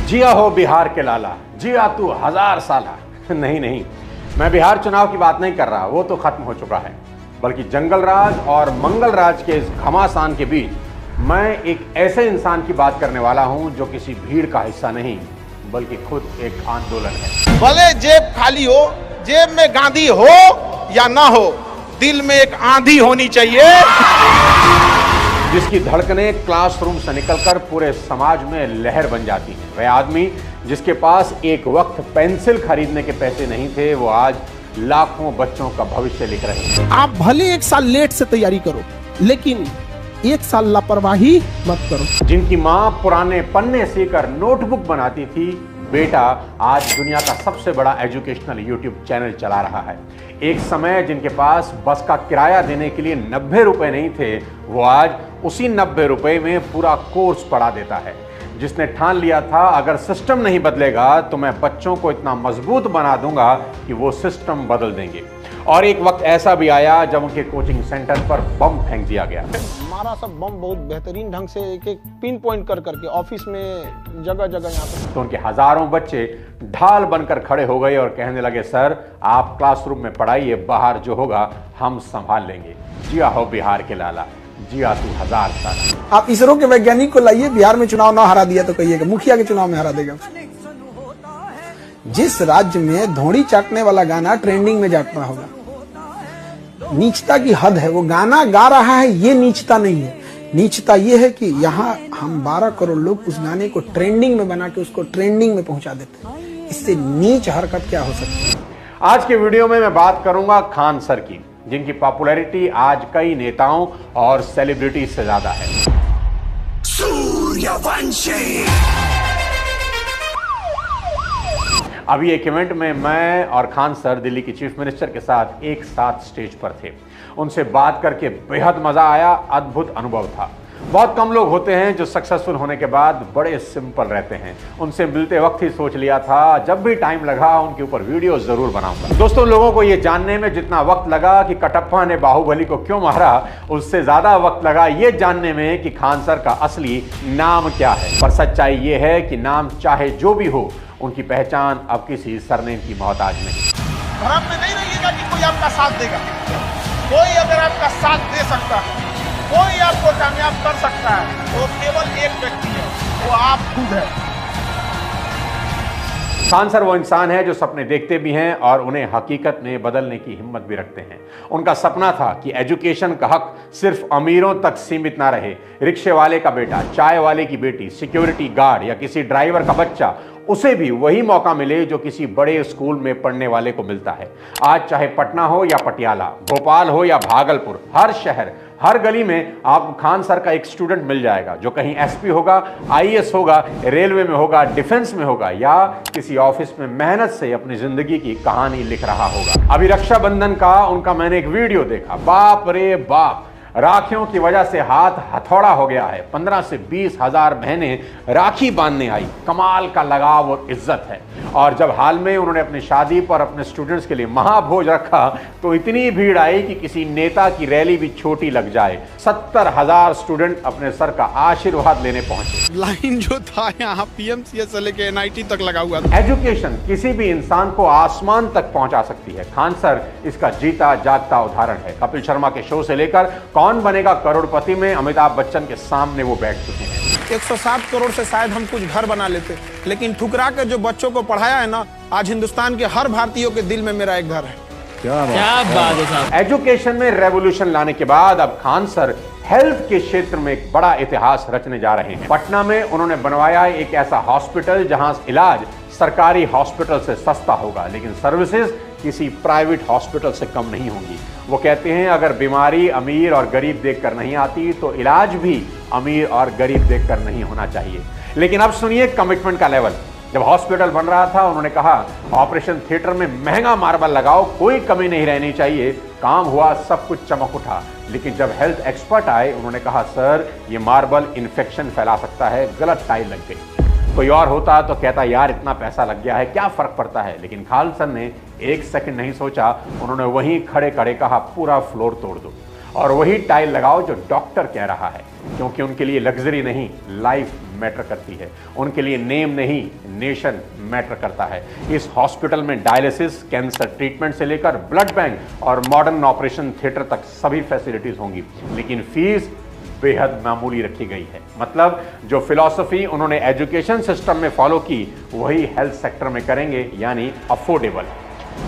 जिया हो बिहार के लाला, जिया तू 1000 साला। नहीं नहीं, मैं बिहार चुनाव की बात नहीं कर रहा, वो तो खत्म हो चुका है। बल्कि जंगल राज और मंगल राज के इस घमासान के बीच मैं एक ऐसे इंसान की बात करने वाला हूं जो किसी भीड़ का हिस्सा नहीं बल्कि खुद एक आंदोलन है। भले जेब खाली हो, जेब में गांधी हो या ना हो, दिल में एक आंधी होनी चाहिए जिसकी धड़कनें क्लासरूम से निकलकर पूरे समाज में लहर बन जाती हैं। वह आदमी जिसके पास एक वक्त पेंसिल खरीदने के पैसे नहीं थे, वो आज लाखों बच्चों का भविष्य लिख रहे हैं। आप भले 1 साल लेट से तैयारी करो, लेकिन 1 साल लापरवाही मत करो। जिनकी माँ पुराने पन्ने सीकर नोटबुक बनाती थी, बेटा आज दुनिया का सबसे बड़ा एजुकेशनल यूट्यूब चैनल चला रहा है। एक समय जिनके पास बस का किराया देने के लिए 90 रुपए नहीं थे, वो आज उसी 90 रुपए में पूरा कोर्स पढ़ा देता है। जिसने ठान लिया था अगर सिस्टम नहीं बदलेगा तो मैं बच्चों को इतना मजबूत बना दूंगा कि वो सिस्टम बदल देंगे। और एक वक्त ऐसा भी आया जब उनके कोचिंग सेंटर पर बम फेंक दिया गया। हमारा सब बम बहुत बेहतरीन ढंग से एक एक पिन पॉइंट कर करके ऑफिस में जगह जगह यहाँ पे, तो उनके हजारों बच्चे ढाल बनकर खड़े हो गए और कहने लगे, सर आप क्लासरूम में पढ़ाइए, बाहर जो होगा हम संभाल लेंगे। जिया हो बिहार के लाला, जिया तू 1000 साल। आप इसरो के वैज्ञानिक को लाइए, बिहार में चुनाव ना हरा दिया तो कहिएगा मुखिया के चुनाव में हरा देगा। जिस राज्य में धोड़ी चाटने वाला गाना ट्रेंडिंग में जाता होगा, नीचता की हद है। वो गाना गा रहा है, ये नीचता नहीं है। नीचता ये है कि यहाँ हम 12 करोड़ लोग उस गाने को ट्रेंडिंग में बना के उसको ट्रेंडिंग में पहुंचा देते हैं। इससे नीच हरकत क्या हो सकती है। आज के वीडियो में मैं बात करूंगा खान सर की, जिनकी पॉपुलैरिटी आज कई नेताओं और सेलिब्रिटी से ज्यादा है। सूर्यवंशी। अभी एक इवेंट में मैं और खान सर दिल्ली की चीफ मिनिस्टर के साथ एक साथ स्टेज पर थे। उनसे बात करके बेहद मजा आया, अद्भुत अनुभव था। बहुत कम लोग होते हैं जो सक्सेसफुल होने के बाद बड़े सिंपल रहते हैं। उनसे मिलते वक्त ही सोच लिया था जब भी टाइम लगा उनके ऊपर वीडियो जरूर बनाऊंगा। दोस्तों, लोगों को यह जानने में जितना वक्त लगा कि कटप्पा ने बाहुबली को क्यों मारा, उससे ज्यादा वक्त लगा ये जानने में कि खान सर का असली नाम क्या है। पर सच्चाई ये है कि नाम चाहे जो भी हो, उनकी पहचान अब किसी सरनेम की मोहताज नहीं। भ्रम में नहीं रहिएगा कि कोई आपका साथ देगा। कोई अगर आपका साथ दे सकता है, कोई आपको कामयाब कर सकता है, तो केवल एक व्यक्ति है, वो आप खुद है। खान सर वो इंसान है जो सपने देखते भी हैं और उन्हें हकीकत में बदलने की हिम्मत भी रखते हैं। उनका सपना था कि एजुकेशन का हक सिर्फ अमीरों तक सीमित ना रहे। रिक्शे वाले का बेटा, चाय वाले की बेटी, सिक्योरिटी गार्ड या किसी ड्राइवर का बच्चा, उसे भी वही मौका मिले जो किसी बड़े स्कूल में पढ़ने वाले को मिलता है। आज चाहे पटना हो या पटियाला, भोपाल हो या भागलपुर, हर शहर, हर गली में आपको खान सर का एक स्टूडेंट मिल जाएगा जो कहीं एसपी होगा, आईएएस होगा, रेलवे में होगा, डिफेंस में होगा या किसी ऑफिस में मेहनत से अपनी जिंदगी की कहानी लिख रहा होगा। अभी रक्षाबंधन का उनका मैंने एक वीडियो देखा, बाप रे बाप, राखियों की वजह से हाथ हथौड़ा हो गया है। 15 से 20 हजार बहनें राखी बांधने आई। कमाल का लगाव और इज्जत है। और जब हाल में उन्होंने अपनी शादी पर अपने स्टूडेंट्स के लिए महाभोज रखा तो इतनी भीड़ आई कि किसी नेता की रैली भी छोटी लग जाए। 70,000 स्टूडेंट अपने सर का आशीर्वाद लेने पहुंचे। लाइन जो था यहाँ पीएमसीएच से लेके एनआईटी तक लगा हुआ था। एजुकेशन किसी भी इंसान को आसमान तक पहुंचा सकती है। खान सर इसका जीता जागता उदाहरण है। कपिल शर्मा के शो से लेकर कौन बनेगा करोड़पति में अमिताभ बच्चन के सामने वो बैठ चुके हैं। 107 करोड़ से शायद हम कुछ घर बना लेते, लेकिन ठुकरा कर जो बच्चों को पढ़ाया है ना, आज हिंदुस्तान के हर भारतीयों के दिल में मेरा एक घर है। क्या बात है साहब। एजुकेशन में रेवोल्यूशन लाने के बाद अब खान सर हेल्थ के क्षेत्र में एक बड़ा इतिहास रचने जा रहे हैं। पटना में उन्होंने बनवाया एक ऐसा हॉस्पिटल जहां इलाज सरकारी हॉस्पिटल से सस्ता होगा, लेकिन सर्विसेज किसी प्राइवेट हॉस्पिटल से कम नहीं होंगी। वो कहते हैं अगर बीमारी अमीर और गरीब देखकर नहीं आती तो इलाज भी अमीर और गरीब देखकर नहीं होना चाहिए। लेकिन अब सुनिए कमिटमेंट का लेवल। जब हॉस्पिटल बन रहा था उन्होंने कहा ऑपरेशन थिएटर में महंगा मार्बल लगाओ, कोई कमी नहीं रहनी चाहिए। काम हुआ, सब कुछ चमक उठा। लेकिन जब हेल्थ एक्सपर्ट आए उन्होंने कहा सर ये मार्बल इन्फेक्शन फैला सकता है, गलत टाइल लग गई। कोई और होता तो कहता यार इतना पैसा लग गया है, क्या फर्क पड़ता है। लेकिन खान सर ने एक सेकंड नहीं सोचा, उन्होंने वहीं खड़े खड़े कहा पूरा फ्लोर तोड़ दो और वही टाइल लगाओ जो डॉक्टर कह रहा है, क्योंकि उनके लिए लग्जरी नहीं लाइफ मैटर करती है। उनके लिए नेम नहीं, नेशन मैटर करता है। इस हॉस्पिटल में डायलिसिस, कैंसर ट्रीटमेंट से लेकर ब्लड बैंक और मॉडर्न ऑपरेशन थिएटर तक सभी फैसिलिटीज होंगी, लेकिन फीस बेहद मामूली रखी गई है। मतलब जो फिलॉसफी उन्होंने एजुकेशन सिस्टम में फॉलो की वही हेल्थ सेक्टर में करेंगे, यानी अफोर्डेबल।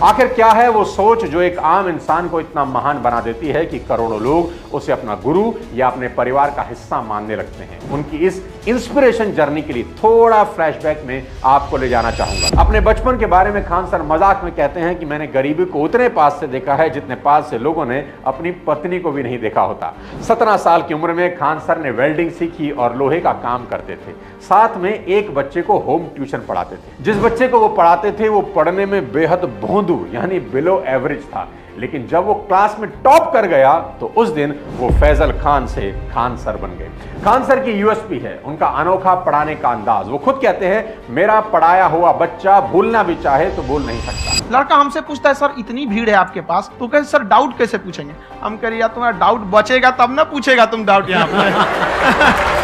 आखिर क्या है वो सोच जो एक आम इंसान को इतना महान बना देती है कि करोड़ों लोग उसे अपना गुरु या अपने परिवार का हिस्सा मानने लगते हैं? उनकी इस इंस्पिरेशन जर्नी के लिए थोड़ा फ्लैशबैक में आपको ले जाना चाहूंगा। अपने बचपन के बारे में खान सर मजाक में कहते हैं कि मैंने गरीबी को उतने पास से देखा है जितने पास से लोगों ने अपनी पत्नी को भी नहीं देखा होता। 17 साल की उम्र में खान सर ने वेल्डिंग सीखी और लोहे का काम करते थे। साथ में एक बच्चे को होम ट्यूशन पढ़ाते थे। जिस बच्चे को वो पढ़ाते थे वो पढ़ने में बेहद भोंदू यानी बिलो एवरेज था, लेकिन जब वो क्लास में टॉप कर गया तो उस दिन वो फैजल खान से खान सर बन गए। खान सर की यूएसपी है उनका अनोखा पढ़ाने का अंदाज। वो खुद कहते हैं मेरा पढ़ाया हुआ बच्चा भूलना भी चाहे तो भूल नहीं सकता। लड़का हमसे पूछता है सर इतनी भीड़ है आपके पास, तो कहते सर डाउट कैसे पूछेंगे? हम कह रहे यार तुम्हारा डाउट बचेगा तब ना पूछेगा तुम डाउट यहाँ पे।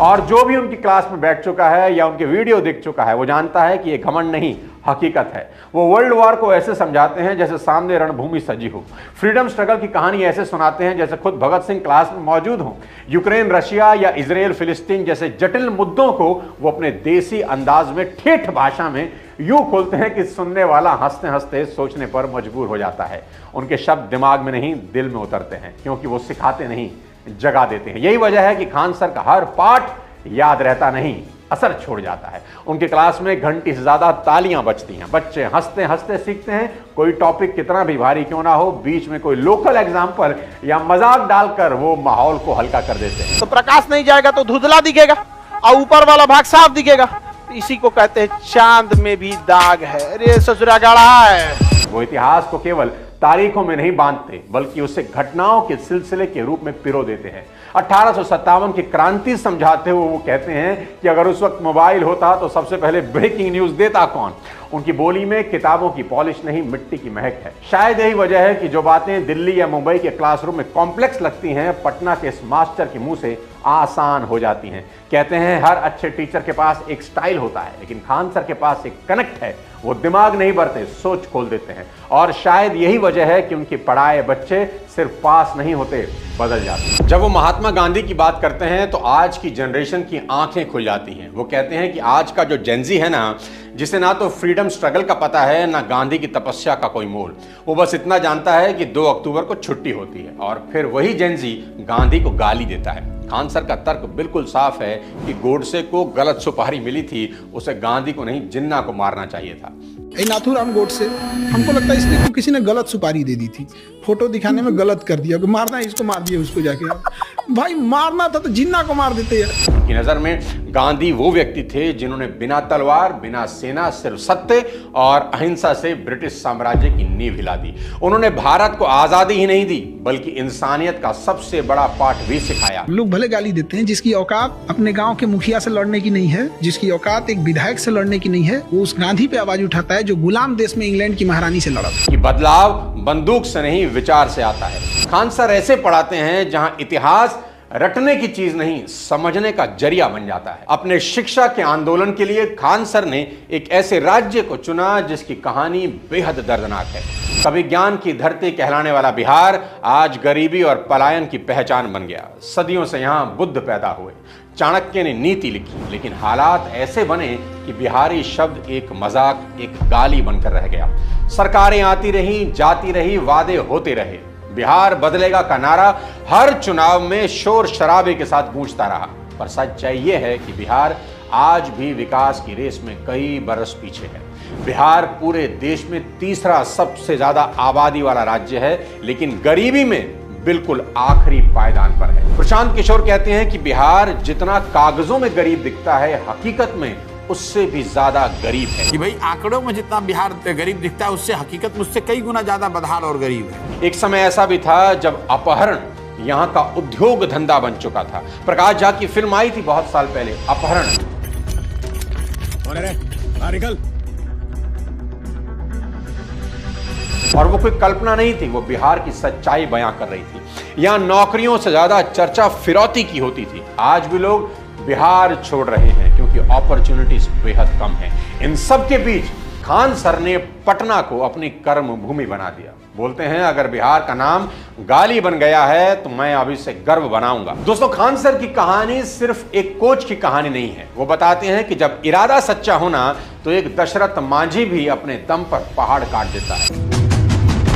और जो भी उनकी क्लास में बैठ चुका है या उनके वीडियो देख चुका है वो जानता है कि ये घमंड नहीं, हकीकत है। वो वर्ल्ड वॉर को ऐसे समझाते हैं जैसे सामने रणभूमि सजी हो। फ्रीडम स्ट्रगल की कहानी ऐसे सुनाते हैं जैसे खुद भगत सिंह क्लास में मौजूद हों। यूक्रेन, रशिया या इजराइल, फिलिस्तीन जैसे जटिल मुद्दों को वो अपने देसी अंदाज में ठेठ भाषा में यूं खोलते हैं कि सुनने वाला हंसते हंसते सोचने पर मजबूर हो जाता है। उनके शब्द दिमाग में नहीं दिल में उतरते हैं, क्योंकि वो सिखाते नहीं जगा देते हैं। यही वजह है कि खान सर का हर पाठ याद रहता नहीं, असर छोड़ जाता है। उनके क्लास में घंटी से ज्यादा तालियां बजती हैं। बच्चे हंसते हंसते सीखते हैं। कोई टॉपिक कितना भी भारी क्यों ना हो, बीच में कोई लोकल एग्जाम्पल या मजाक डालकर वो माहौल को हल्का कर देते हैं। तो प्रकाश नहीं जाएगा तो धुंधला दिखेगा और ऊपर वाला भाग साफ दिखेगा। इसी को कहते हैं चांद में भी दाग है। अरे ससुरा गाढ़ा है। वो इतिहास को केवल तारीखों में नहीं बांधते बल्कि उसे घटनाओं के सिलसिले के रूप में पिरो देते हैं। 1857 की क्रांति समझाते हुए वो कहते हैं कि अगर उस वक्त मोबाइल होता तो सबसे पहले ब्रेकिंग न्यूज देता कौन? उनकी बोली में किताबों की पॉलिश नहीं, मिट्टी की महक है। शायद यही वजह है कि जो बातें दिल्ली या मुंबई के क्लासरूम में कॉम्प्लेक्स लगती हैं, पटना के इस मास्टर के मुंह से आसान हो जाती हैं। कहते हैं हर अच्छे टीचर के पास एक स्टाइल होता है, लेकिन खान सर के पास एक कनेक्ट है। वो दिमाग नहीं भरते, सोच खोल देते हैं। और शायद यही वजह है कि उनके पढ़ाए बच्चे सिर्फ पास नहीं होते, बदल जाते। जब वो महात्मा गांधी की बात करते हैं तो आज की जनरेशन की आंखें खुल जाती हैं। वो कहते हैं कि आज का जो जेनजी है ना, जिसे ना तो फ्रीडम स्ट्रगल का पता है ना गांधी की तपस्या का कोई मोल, वो बस इतना जानता है कि 2 अक्टूबर को छुट्टी होती है और फिर वही जेनजी गांधी को गाली देता है। खान सर का तर्क बिल्कुल साफ है कि गोडसे को गलत सुपारी मिली थी, उसे गांधी को नहीं जिन्ना को मारना चाहिए था। नाथूराम गोडसे, हमको लगता है इसलिए किसी ने गलत सुपारी दे दी थी, फोटो दिखाने में गलत कर दिया, मारना है इसको मार दिया उसको जाके। भाई मारना था तो जिन्ना को मार देते यार। उनकी नजर में गांधी वो व्यक्ति थे जिन्होंने बिना तलवार, बिना सेना, सिर्फ सत्य और अहिंसा से ब्रिटिश साम्राज्य की नींव हिला दी। उन्होंने भारत को आजादी ही नहीं दी बल्कि इंसानियत का सबसे बड़ा पाठ भी सिखाया। लोग भले गाली देते हैं, जिसकी औकात अपने गांव के मुखिया से लड़ने की नहीं है, जिसकी औकात एक विधायक से लड़ने की नहीं है, वो उस गांधी पे आवाज उठाता है जो गुलाम देश में इंग्लैंड की महारानी से लड़ा था। कि बदलाव बंदूक से नहीं विचार से आता है। खान सर ऐसे पढ़ाते हैं जहां इतिहास रटने की चीज नहीं, समझने का जरिया बन जाता है। अपने शिक्षा के आंदोलन के लिए खान सर ने एक ऐसे राज्य को चुना जिसकी कहानी बेहद दर्दनाक है। कभी ज्ञान की धरती कहलाने वाला बिहार आज गरीबी और पलायन की पहचान बन गया। सदियों से यहां बुद्ध पैदा हुए, चाणक्य ने नीति लिखी, लेकिन हालात ऐसे बने कि बिहारी शब्द एक मजाक, एक गाली बनकर रह गया। सरकारें आती रही, जाती रही, वादे होते रहे, बिहार बदलेगा का नारा हर चुनाव में शोर शराबे के साथ गूंजता रहा। पर सच्चाई यह है कि बिहार आज भी विकास की रेस में कई बरस पीछे है। बिहार पूरे देश में तीसरा सबसे ज्यादा आबादी वाला राज्य है, लेकिन गरीबी में बिल्कुल आखिरी पायदान पर है। प्रशांत किशोर कहते हैं कि बिहार जितना कागजों में गरीब दिखता है, हकीकत में उससे भी ज्यादा गरीब है। कि भाई आंकड़ों में जितना बिहार गरीब दिखता है, उससे हकीकत मुझसे कई गुना ज्यादा बदहाल और गरीब है। एक समय ऐसा भी था जब अपहरण यहाँ का उद्योग धंधा बन चुका था। प्रकाश झा की फिल्म आई थी बहुत साल पहले, अपहरण। और वो कोई कल्पना नहीं थी, वो बिहार की सच्चाई बयां कर रही थी। यहां नौकरियों से ज्यादा चर्चा फिरौती की होती थी। आज भी लोग बिहार छोड़ रहे हैं क्योंकि अपॉर्चुनिटीज बेहद कम है। इन सब के बीच खान सर ने पटना को अपनी कर्म भूमि बना दिया। बोलते हैं अगर बिहार का नाम गाली बन गया है तो मैं अभी से गर्व बनाऊंगा। दोस्तों, खान सर की कहानी सिर्फ एक कोच की कहानी नहीं है। वो बताते हैं कि जब इरादा सच्चा होना तो एक दशरथ मांझी भी अपने दम पर पहाड़ काट देता है।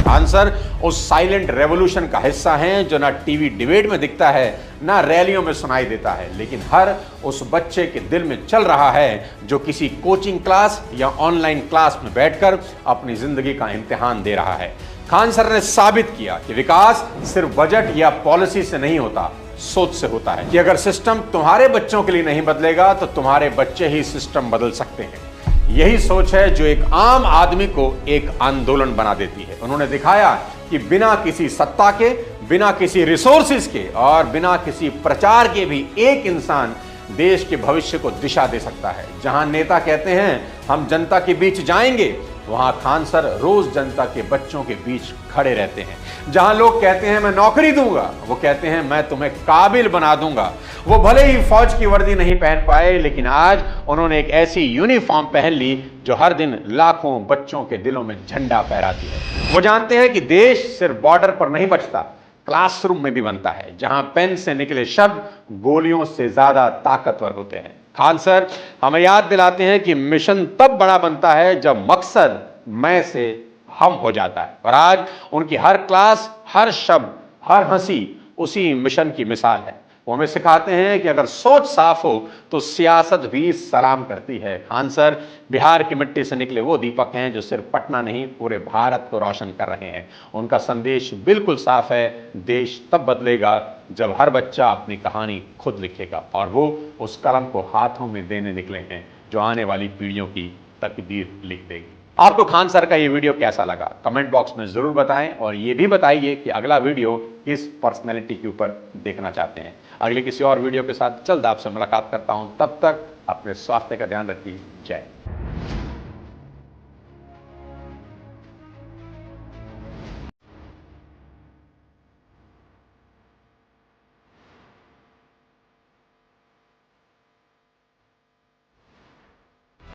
खान सर उस साइलेंट रेवोल्यूशन का हिस्सा हैं जो ना टीवी डिबेट में दिखता है, ना रैलियों में सुनाई देता है, लेकिन हर उस बच्चे के दिल में चल रहा है जो किसी कोचिंग क्लास या ऑनलाइन क्लास में बैठकर अपनी जिंदगी का इम्तिहान दे रहा है। खान सर ने साबित किया कि विकास सिर्फ बजट या पॉलिसी से नहीं होता, सोच से होता है। कि अगर सिस्टम तुम्हारे बच्चों के लिए नहीं बदलेगा तो तुम्हारे बच्चे ही सिस्टम बदल सकते हैं। यही सोच है जो एक आम आदमी को एक आंदोलन बना देती है। उन्होंने दिखाया कि बिना किसी सत्ता के, बिना किसी रिसोर्सेज के और बिना किसी प्रचार के भी एक इंसान देश के भविष्य को दिशा दे सकता है। जहां नेता कहते हैं हम जनता के बीच जाएंगे, वहां खान सर रोज जनता के बच्चों के बीच खड़े रहते हैं। जहां लोग कहते हैं मैं नौकरी दूंगा, वो कहते हैं मैं तुम्हें काबिल बना दूंगा। वो भले ही फौज की वर्दी नहीं पहन पाए, लेकिन आज उन्होंने एक ऐसी यूनिफॉर्म पहन ली जो हर दिन लाखों बच्चों के दिलों में झंडा फहराती है। वो जानते हैं कि देश सिर्फ बॉर्डर पर नहीं बचता, क्लासरूम में भी बनता है, जहां पेन से निकले शब्द गोलियों से ज्यादा ताकतवर होते हैं। खान सर हमें याद दिलाते हैं कि मिशन तब बड़ा बनता है जब मकसद मैं से हम हो जाता है। और आज उनकी हर क्लास, हर शब्द, हर हंसी उसी मिशन की मिसाल है। वो हमें सिखाते हैं कि अगर सोच साफ हो तो सियासत भी सलाम करती है। खान सर बिहार की मिट्टी से निकले वो दीपक हैं जो सिर्फ पटना नहीं, पूरे भारत को रोशन कर रहे हैं। उनका संदेश बिल्कुल साफ है, देश तब बदलेगा जब हर बच्चा अपनी कहानी खुद लिखेगा। और वो उस कलम को हाथों में देने निकले हैं जो आने वाली पीढ़ियों की तकदीर लिख देगी। आपको खान सर का ये वीडियो कैसा लगा कमेंट बॉक्स में जरूर बताएं, और ये भी बताइए कि अगला वीडियो किस पर्सनैलिटी के ऊपर देखना चाहते हैं। अगले किसी और वीडियो के साथ जल्द आपसे मुलाकात करता हूं। तब तक अपने स्वास्थ्य का ध्यान रखिए। जय।